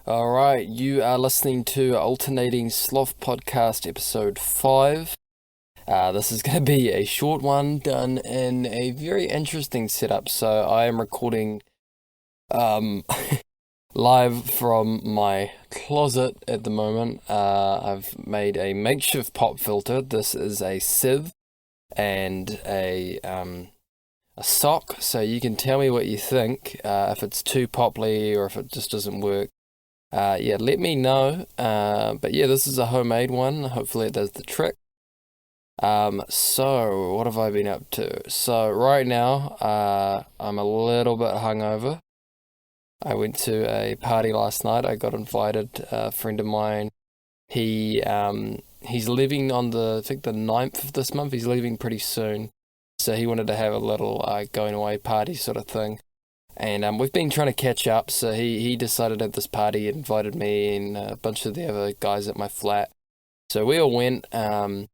All right, you are listening to Alternating Sloth Podcast Episode 5. This is going to be a short one done in a very interesting setup. So I am recording um, live from my closet at the moment. I've made a makeshift pop filter. This is a sieve and a sock, so you can tell me what you think, if it's too popply or if it just doesn't work. Yeah, let me know. But yeah, this is a homemade one. Hopefully it does the trick. So what have I been up to? So right now, I'm a little bit hungover. I went to a party last night. I got invited. A friend of mine. He's leaving on I think the 9th of this month. He's leaving pretty soon. So he wanted to have a little going away party sort of thing. And we've been trying to catch up, so he decided at this party, invited me and a bunch of the other guys at my flat. So we all went. It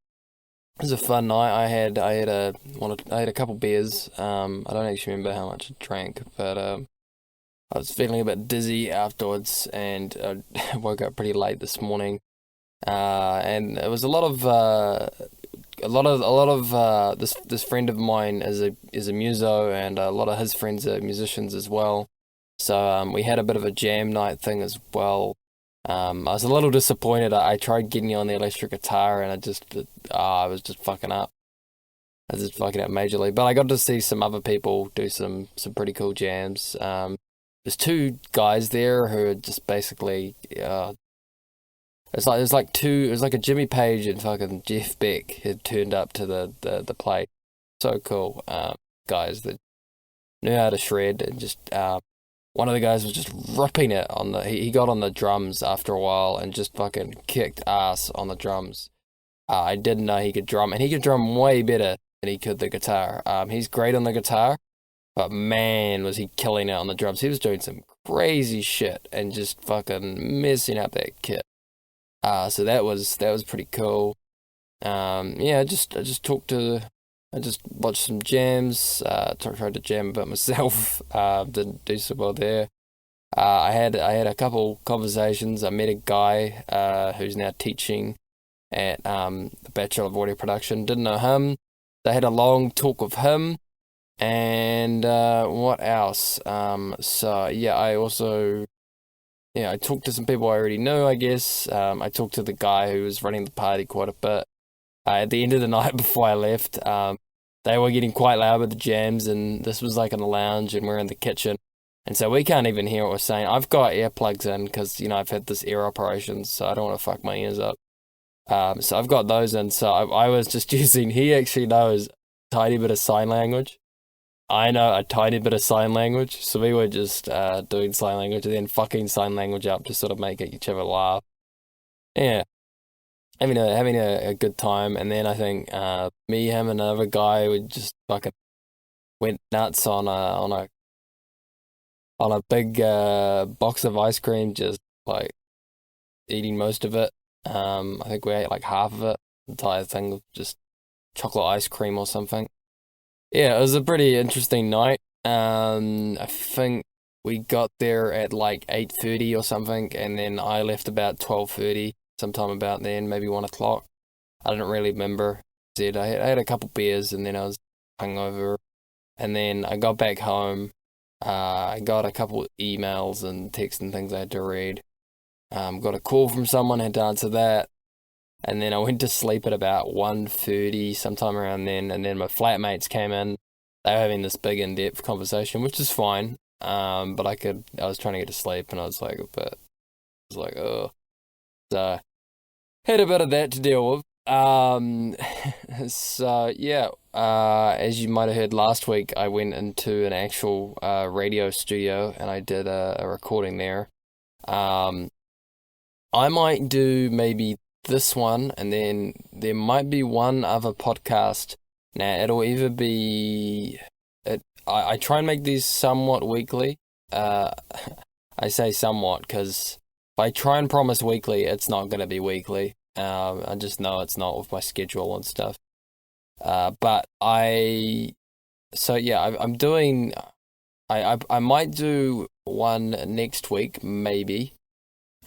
was a fun night. I had a couple beers. I don't actually remember how much I drank, but I was feeling a bit dizzy afterwards, and I woke up pretty late this morning. And it was this friend of mine is a muso, and a lot of his friends are musicians as well. So we had a bit of a jam night thing as well. I was a little disappointed. I tried getting on the electric guitar, and I was just fucking up. I was just fucking up majorly. But I got to see some other people do some pretty cool jams. There's two guys there who are just basically it was like a Jimmy Page and fucking Jeff Beck had turned up to the play. So cool. Guys that knew how to shred, and just one of the guys was just ripping it on he got on the drums after a while and just fucking kicked ass on the drums. I didn't know he could drum, and he could drum way better than he could the guitar. He's great on the guitar, but man, was he killing it on the drums. He was doing some crazy shit and just fucking messing up that kit. So that was pretty cool. Yeah, I just watched some jams. Tried to jam a bit myself. Didn't do so well there. I had a couple conversations. I met a guy who's now teaching at the Bachelor of Audio Production. Didn't know him. They had a long talk with him. And what else? So yeah, I talked to some people I already knew, I guess. I talked to the guy who was running the party quite a bit. At the end of the night before I left, they were getting quite loud with the jams, and this was like in the lounge, and we're in the kitchen. And so we can't even hear what we're saying. I've got earplugs in because, I've had this ear operation, so I don't want to fuck my ears up. So I've got those in, so I was just he actually knows a tiny bit of sign language. I know a tiny bit of sign language, so we were just doing sign language and then fucking sign language up to sort of make each other laugh. Yeah, having a good time, and then I think me, him, and another guy we just fucking went nuts on a big box of ice cream, just like eating most of it. I think we ate like half of it. The entire thing was just chocolate ice cream or something. Yeah, it was a pretty interesting night. I think we got there at like 8:30 or something, and then I left about 12:30, sometime about then, maybe 1 o'clock. I don't really remember. I had a couple beers, and then I was hungover, and then I got back home. I got a couple emails and texts and things I had to read. Got a call from someone, had to answer that. And then I went to sleep at about 1:30, sometime around then. And then my flatmates came in. They were having this big in-depth conversation, which is fine. But I was trying to get to sleep, and I was like, oh. So had a bit of that to deal with. So yeah, as you might have heard last week, I went into an actual radio studio and I did a recording there. I might do maybe this one, and then there might be one other podcast. Now, it'll either be I try and make these somewhat weekly. Uh, I say somewhat because if I try and promise weekly, it's not going to be weekly. I just know it's not with my schedule and stuff. But so yeah, I'm doing. I might do one next week, maybe.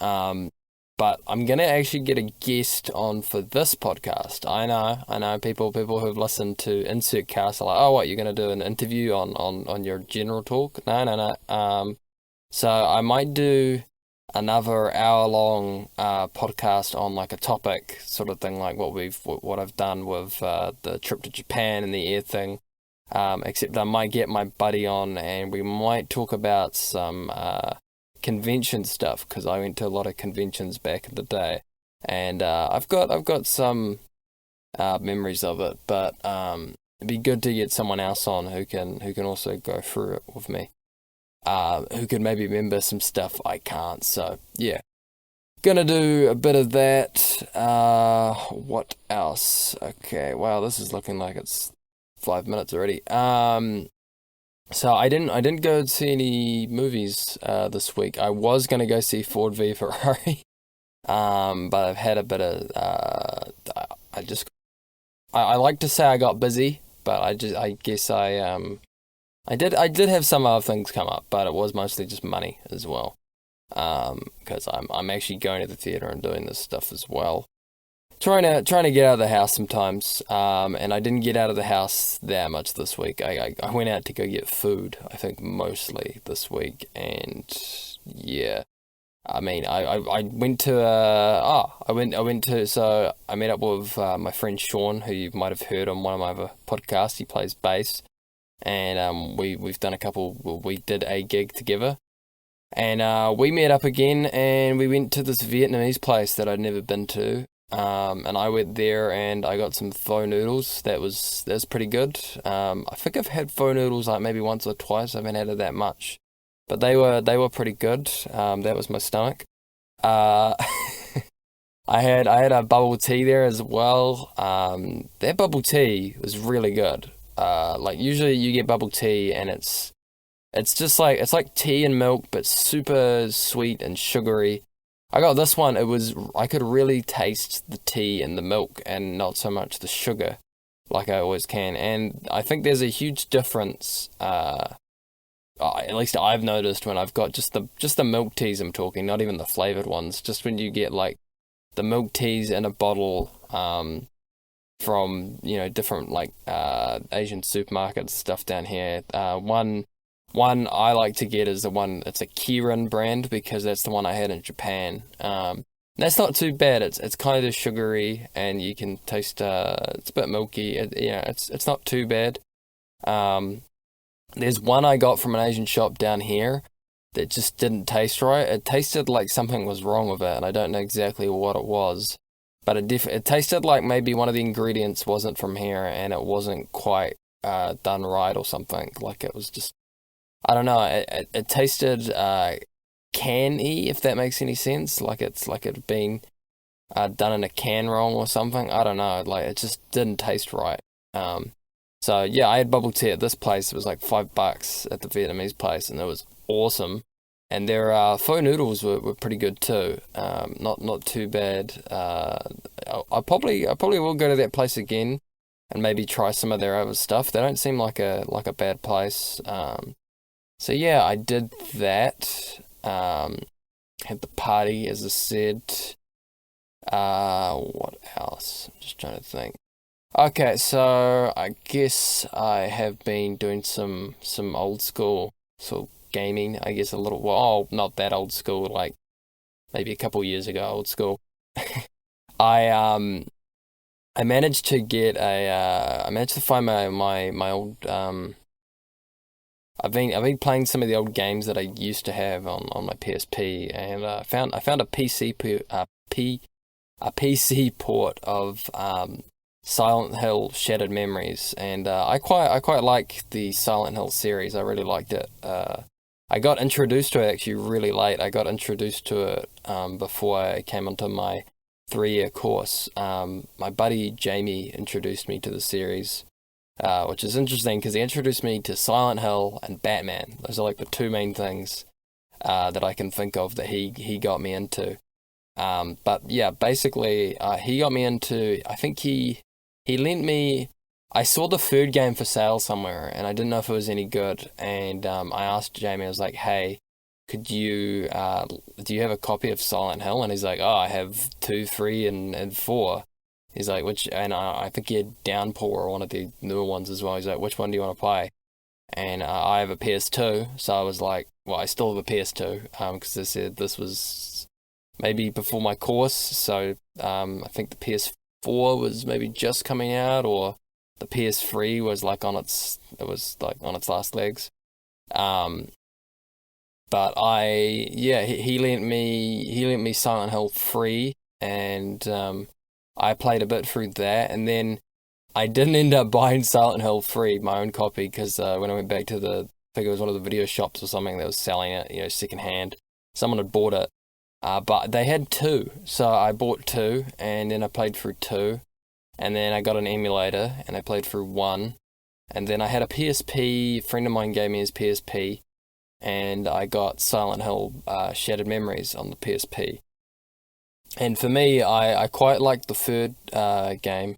But I'm gonna actually get a guest on for this podcast. I know. People who've listened to Insert Cast are like, oh, what, you're gonna do an interview on your general talk? No. So I might do another hour-long podcast on like a topic sort of thing, like what I've done with the trip to Japan and the air thing. Except I might get my buddy on, and we might talk about some convention stuff, because I went to a lot of conventions back in the day, and I've got some memories of it. But it'd be good to get someone else on who can also go through it with me. Who can maybe remember some stuff I can't. So yeah, gonna do a bit of that. What else? Okay, wow, this is looking like it's 5 minutes already. So I didn't go see any movies this week. I was gonna go see Ford v Ferrari, but I've had a bit of I like to say I got busy, but I guess I did have some other things come up, but it was mostly just money as well. Because I'm actually going to the theater and doing this stuff as well. Trying to get out of the house sometimes. And I didn't get out of the house that much this week. I went out to go get food, I think, mostly this week. And yeah, I mean, I went to so I met up with my friend Sean, who you might have heard on one of my other podcasts. He plays bass. And we've done we did a gig together, and we met up again, and we went to this Vietnamese place that I'd never been to, and I went there and I got some pho noodles. That was pretty good. I think I've had pho noodles like maybe once or twice. I haven't had it that much, but they were pretty good. That was my stomach. I had a bubble tea there as well. That bubble tea was really good. Like usually you get bubble tea and it's just like, it's like tea and milk, but super sweet and sugary. I got this one. I could really taste the tea and the milk and not so much the sugar like I always can. And I think there's a huge difference, at least I've noticed when I've got just the milk teas I'm talking, not even the flavored ones, just when you get like the milk teas in a bottle, from different like Asian supermarkets stuff down here. One I like to get is it's a Kirin brand, because that's the one I had in Japan. That's not too bad. It's kind of sugary, and you can taste it's a bit milky. It's not too bad. There's one I got from an Asian shop down here that just didn't taste right. It tasted like something was wrong with it, and I don't know exactly what it was. But it tasted like maybe one of the ingredients wasn't from here, and it wasn't quite done right or something. Like it was just, I don't know. It tasted can-y, if that makes any sense. Like it's like it being done in a can wrong or something. I don't know. Like it just didn't taste right. So yeah, I had bubble tea at this place. It was like $5 at the Vietnamese place, and it was awesome. And their pho noodles were pretty good too. Not too bad. I probably will go to that place again and maybe try some of their other stuff. They don't seem like a bad place. So yeah, I did that. Had the party, as I said. What else? I'm just trying to think. Okay, so I guess I have been doing some old school sort of gaming, I guess, a little, well, not that old school, like maybe a couple years ago, old school. I managed to get I managed to find my old I've been playing some of the old games that I used to have on my PSP, and I found a PC port of Silent Hill Shattered Memories, and I quite like the Silent Hill series. I really liked it. I got introduced to it actually really late. I got introduced to it before I came onto my 3-year course. My buddy Jamie introduced me to the series, which is interesting because he introduced me to Silent Hill and Batman. Those are like the two main things that I can think of that he got me into. But yeah, basically he got me into, I think he lent me, I saw the food game for sale somewhere, and I didn't know if it was any good, and I asked Jamie, I was like, hey, do you have a copy of Silent Hill? And he's like, oh, I have 2, 3, and 4. He's like, I think he had Downpour, or one of the newer ones as well. He's like, which one do you want to play? And I have a PS2, so I was like, well, I still have a PS2, because they said this was maybe before my course, so I think the PS4 was maybe just coming out, or the PS3 was like on its last legs. Um, but he lent me Silent Hill 3, and I played a bit through that, and then I didn't end up buying Silent Hill 3, my own copy, because when I went back to I think it was one of the video shops or something that was selling it, secondhand. Someone had bought it, but they had 2, so I bought 2, and then I played through 2, and then I got an emulator, and I played through 1, and then I had a PSP. A friend of mine gave me his PSP, and I got Silent Hill Shattered Memories on the PSP. And for me, I quite like the third game.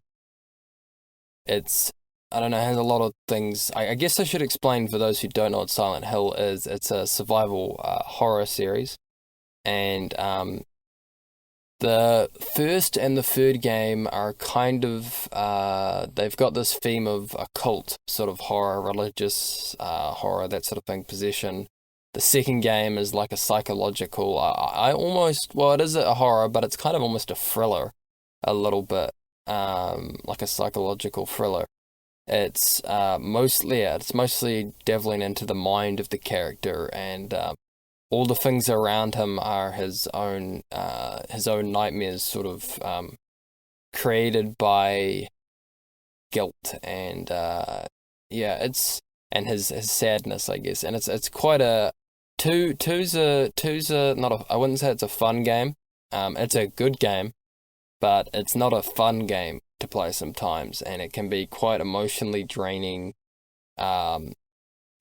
I don't know, it has a lot of things. I guess I should explain for those who don't know what Silent Hill is. It's a survival horror series. And the first and the third game are kind of, they've got this theme of occult sort of horror, religious horror, that sort of thing, possession. The second game is like a psychological, it is a horror, but it's kind of almost a thriller, a little bit, like a psychological thriller. It's mostly delving into the mind of the character, and all the things around him are his own nightmares, sort of created by guilt and and his sadness, I guess. And it's quite a two's a not a I wouldn't say it's a fun game. It's a good game, but it's not a fun game to play sometimes, and it can be quite emotionally draining. I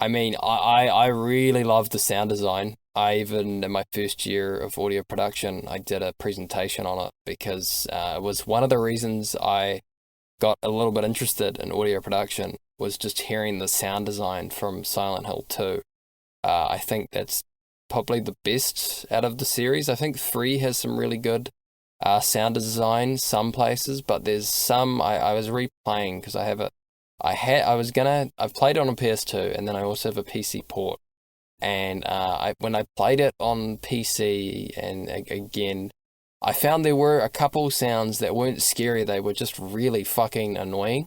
mean, I really love the sound design. In my first year of audio production, I did a presentation on it, because it was one of the reasons I got a little bit interested in audio production, was just hearing the sound design from Silent Hill 2. I think that's probably the best out of the series. I think 3 has some really good sound design some places, but there's some I was replaying, because I've played it on a PS2, and then I also have a PC port. And when I played it on PC, and again, I found there were a couple sounds that weren't scary, they were just really fucking annoying.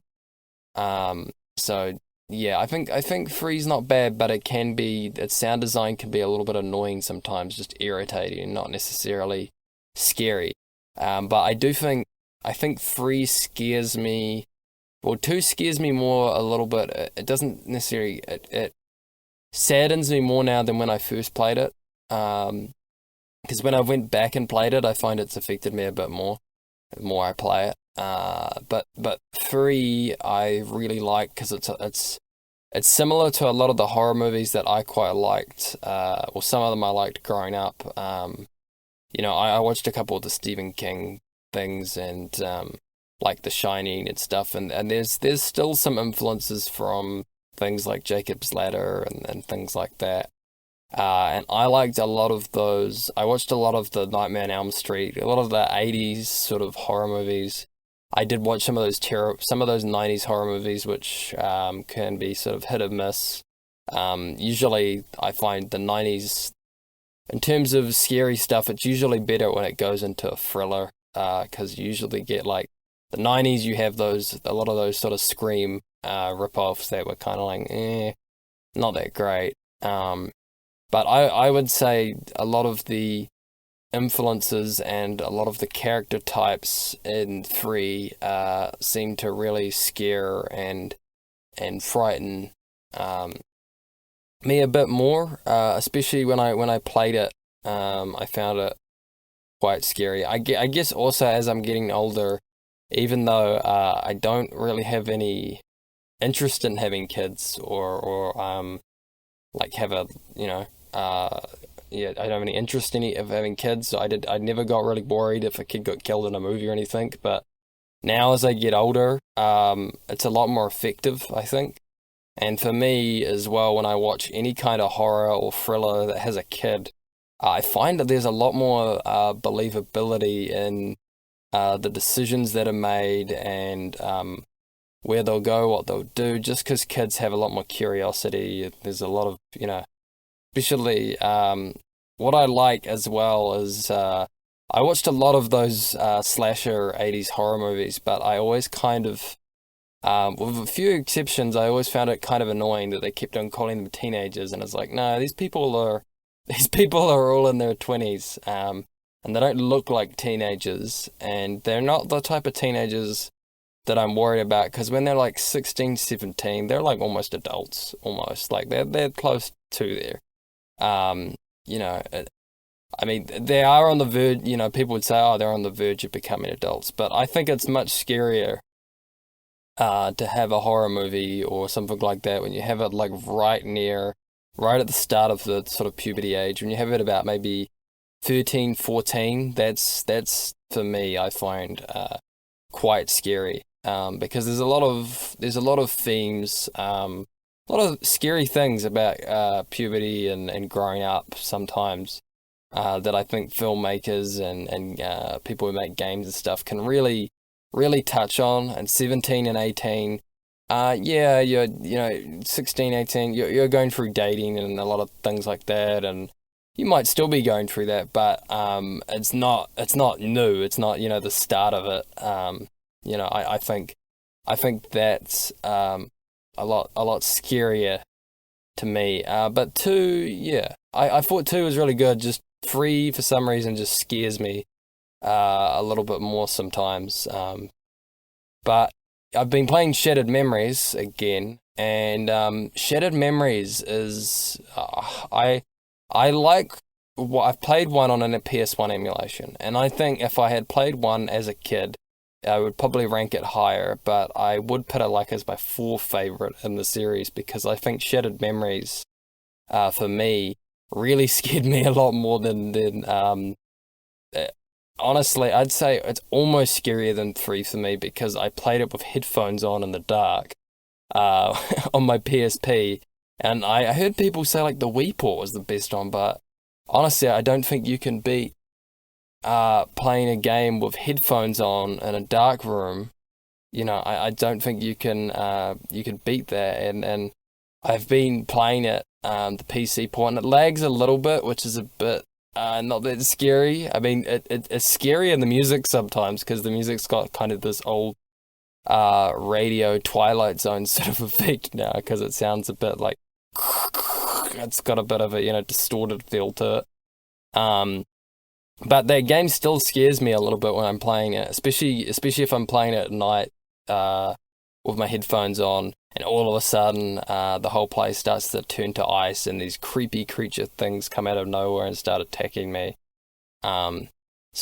So yeah, I think 3's not bad, but its sound design can be a little bit annoying sometimes, just irritating and not necessarily scary. But I think 3 scares me, well, 2 scares me more a little bit. It doesn't necessarily, it saddens me more now than when I first played it. Because when I went back and played it, I find it's affected me a bit more the more I play it. But 3 I really like, because it's similar to a lot of the horror movies that I quite liked. Well, some of them I liked growing up. I watched a couple of the Stephen King things, and like The Shining and stuff, and there's still some influences from things like Jacob's Ladder and things like that. And I liked a lot of those. I watched a lot of the Nightmare on Elm Street, a lot of the 80s sort of horror movies. I did watch some of those 90s horror movies, which can be sort of hit or miss. Usually I find the 90s, in terms of scary stuff, it's usually better when it goes into a thriller, because you usually get, like, the 90s, you have a lot of those sort of Scream rip-offs that were kind of like, not that great. But I would say a lot of the influences and a lot of the character types in 3 seem to really scare and frighten me a bit more, especially when I played it. I found it quite scary. I guess also as I'm getting older, even though I don't really have any interest in having kids, or like have a, I don't have any interest of having kids. So I never got really worried if a kid got killed in a movie or anything. But now as I get older, it's a lot more effective, I think. And for me as well, when I watch any kind of horror or thriller that has a kid, I find that there's a lot more believability in the decisions that are made and where they'll go, what they'll do, just because kids have a lot more curiosity. There's a lot of, especially what I like as well is I watched a lot of those slasher 80s horror movies, but I always kind of, with a few exceptions, I always found it kind of annoying that they kept on calling them teenagers, and it's like, no, these people are all in their 20s, and they don't look like teenagers, and they're not the type of teenagers that I'm worried about, because when they're like 16, 17, they're like almost adults, almost, like they're close to there. Um, you know, I mean, they are on the verge, people would say, oh, they're on the verge of becoming adults, but I think it's much scarier to have a horror movie or something like that when you have it like right at the start of the sort of puberty age, when you have it about maybe 13, 14, that's for me, I find quite scary, because there's a lot of themes, a lot of scary things about puberty and growing up sometimes, that I think filmmakers and people who make games and stuff can really touch on. And 17 and 18, yeah, you're 16, 18, you're going through dating and a lot of things like that, and you might still be going through that, but it's not new. It's not the start of it. I think that's a lot scarier to me. But two, yeah, I thought two was really good. Just three for some reason just scares me a little bit more sometimes. But I've been playing Shattered Memories again, and Shattered Memories is I like what I've played one on a PS1 emulation, and I think if I had played one as a kid, I would probably rank it higher, but I would put it like as my fourth favorite in the series, because I think Shattered Memories, for me, really scared me a lot more than honestly, I'd say it's almost scarier than 3 for me, because I played it with headphones on in the dark, on my PSP, and I heard people say like the Wii port was the best one, but honestly, I don't think you can beat playing a game with headphones on in a dark room. I don't think you can beat that, and I've been playing it the PC port, and it lags a little bit, which is a bit not that scary. I mean, it's scary in the music sometimes, because the music's got kind of this old radio Twilight Zone sort of effect now, because it sounds a bit like it's got a bit of a distorted feel to it. But that game still scares me a little bit when I'm playing it, especially if I'm playing it at night with my headphones on, and all of a sudden the whole place starts to turn to ice, and these creepy creature things come out of nowhere and start attacking me. So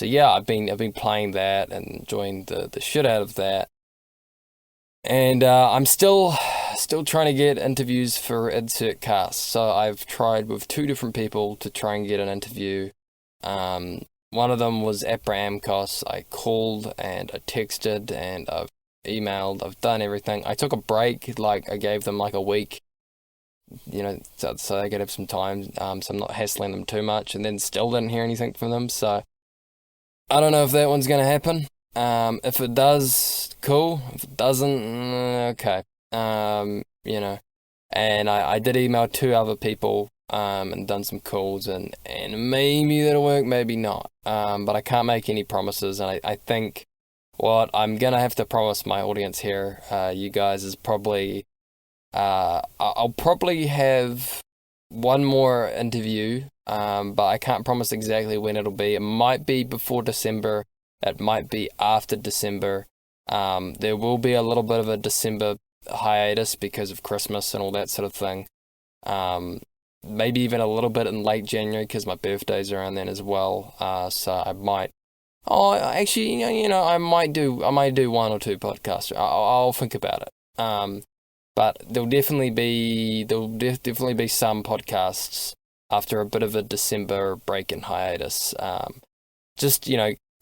yeah, I've been playing that and enjoying the shit out of that. And I'm still trying to get interviews for Insert Cast. So I've tried with 2 different people to try and get an interview. One of them was Abraham Amcos. I called and I texted and I've emailed. I've done everything. I took a break. Like, I gave them like a week, so they could have some time. So I'm not hassling them too much. And then still didn't hear anything from them. So I don't know if that one's gonna happen. If it does, cool. If it doesn't, okay. And I did email 2 other people, and done some calls, and maybe that'll work, maybe not. But I can't make any promises, and I think what I'm gonna have to promise my audience here, you guys, is probably, I'll probably have one more interview, but I can't promise exactly when it'll be. It might be before December. It might be after December. There will be a little bit of a December hiatus because of Christmas and all that sort of thing. Maybe even a little bit in late January, because my birthday's around then as well. So I might. Oh, actually, I might do 1 or 2 podcasts. I'll think about it. But there'll definitely be some podcasts after a bit of a December break and hiatus. Just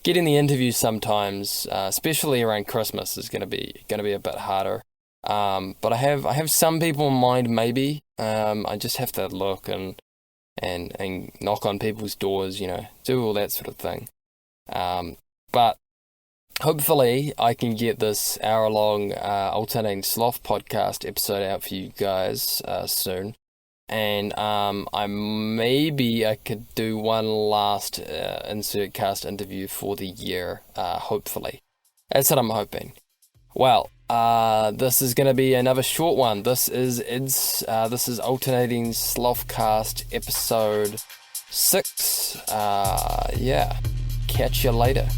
getting the interviews sometimes, especially around Christmas, is gonna be a bit harder. But I have some people in mind maybe. I just have to look and knock on people's doors, do all that sort of thing. But hopefully I can get this hour-long alternating sloth podcast episode out for you guys soon. And I could do one last insert cast interview for the year, hopefully. That's what I'm hoping. Well, this is going to be another short one. This is alternating Sloth Cast episode 6. Catch you later.